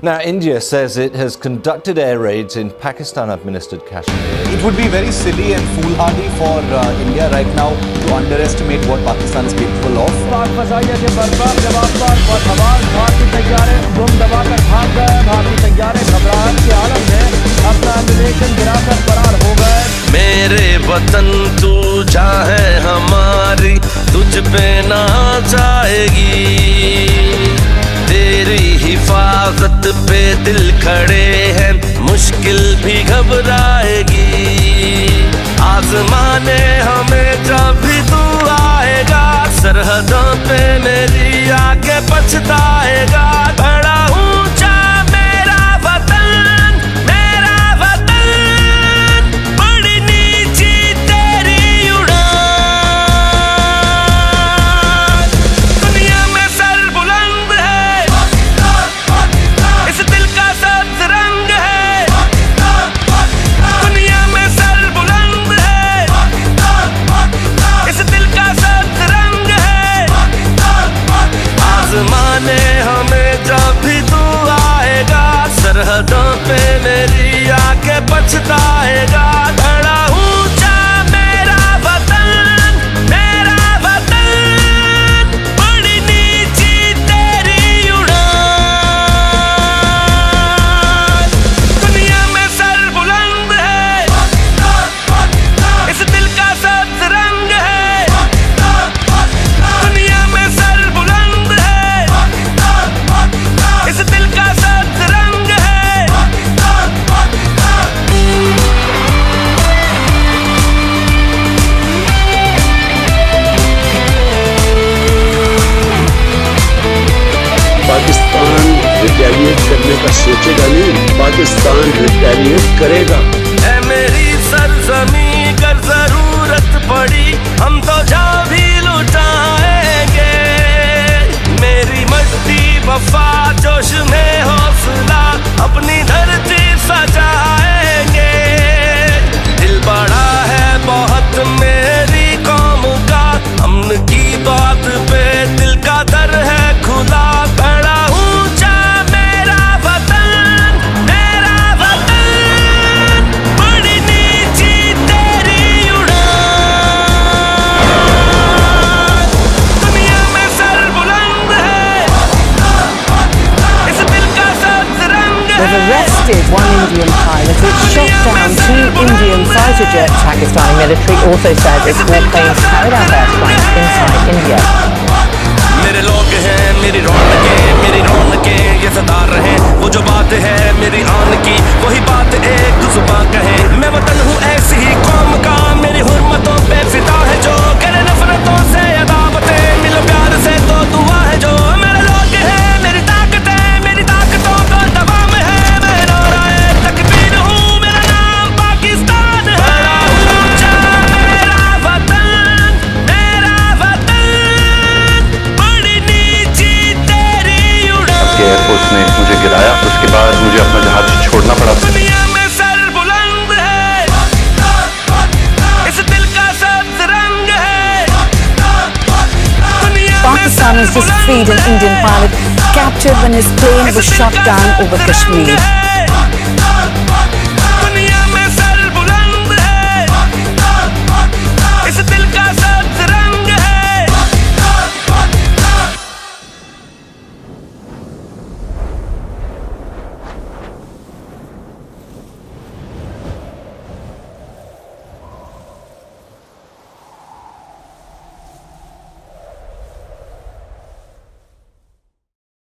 Now, India says it has conducted air raids in Pakistan-administered Kashmir. It would be very silly and foolhardy for India right now to underestimate what Pakistan is capable of. मेरे वतन तू चाहे हमारी, तुझ पे ना जाएगी। तेरी हिफाजत पे दिल खड़े हैं, मुश्किल भी घबराएगी। आज़माने हमें जब भी तू आएगा, सरहदों पे मेरी आके पछताएगा। बड़ा ऊंचा मेरा वतन, बड़ी नीची तेरी उड़ान। दुनिया में सर बुलंद है, इस दिल का सब्ज रंग है। दुनिया में सर बुलंद है, इस दिल का सब्ज रंग है। आज़माने हमें जब भी तू आएगा, सरहदों पे मेरी आके पछताएगा। बड़ा ऊंचा मेरा वतन, बड़ी नीची तेरी उड़ान। दुनिया में सर बुलंद है, इस दिल का सब्ज रंग है। दुनिया में सर बुलंद है, इस दिल का सब्ज रंग है। पाकिस्तान रिटेलिएट करने का सोचेगा नहीं, पाकिस्तान रिटेलिएट करेगा। है मेरी सरजमी, कर जरूरत पड़ी हम तो जा भी लुटाएंगे। मेरी मस्ती वफा जोश में हौसला, अपनी धरती सजाएंगे। दिल बड़ा है बहुत मेरी कौम का, अमन की बात पे दिल का दर है खुला। बड़ा ऊंचा मेरा वतन, बड़ी नीची तेरी उड़ान। दुनिया में सर बुलंद है, इस दिल का सब्ज रंग है। They've arrested one Indian pilot who shot down two Indian fighter jets. Pakistani military also says its warplanes carried out airstrikes inside India. मेरे लोग हैं, मेरी रौनकें ये सदार रहे। वो जो बात है मेरी आन की, वही बात एक जुबान कहे। मैं वतन हूँ ऐसी ही कौम का, मेरी हुर्मतों पे फिदा है जो। करे नफरतों से अदावतें, मिलो प्यार से तो दुआ है जो। मेरे लोग हैं, मेरी ताकत है, मेरी ताकतों को दबाव है। मैं नाराए तकबीर हूँ, मेरा नाम पाकिस्तान है। बड़ा ऊंचा मेरा वतन, बड़ी नीची तेरी उड़ान। एयरफोर्स ने मुझे गिराया, उसके बाद मुझे अपना जहाज छोड़ना पड़ा। दुनिया में सर बुलंद है, इस दिल का सब्ज रंग है। Pakistan has just freed an Indian pilot captured when his plane was shot down over Kashmir.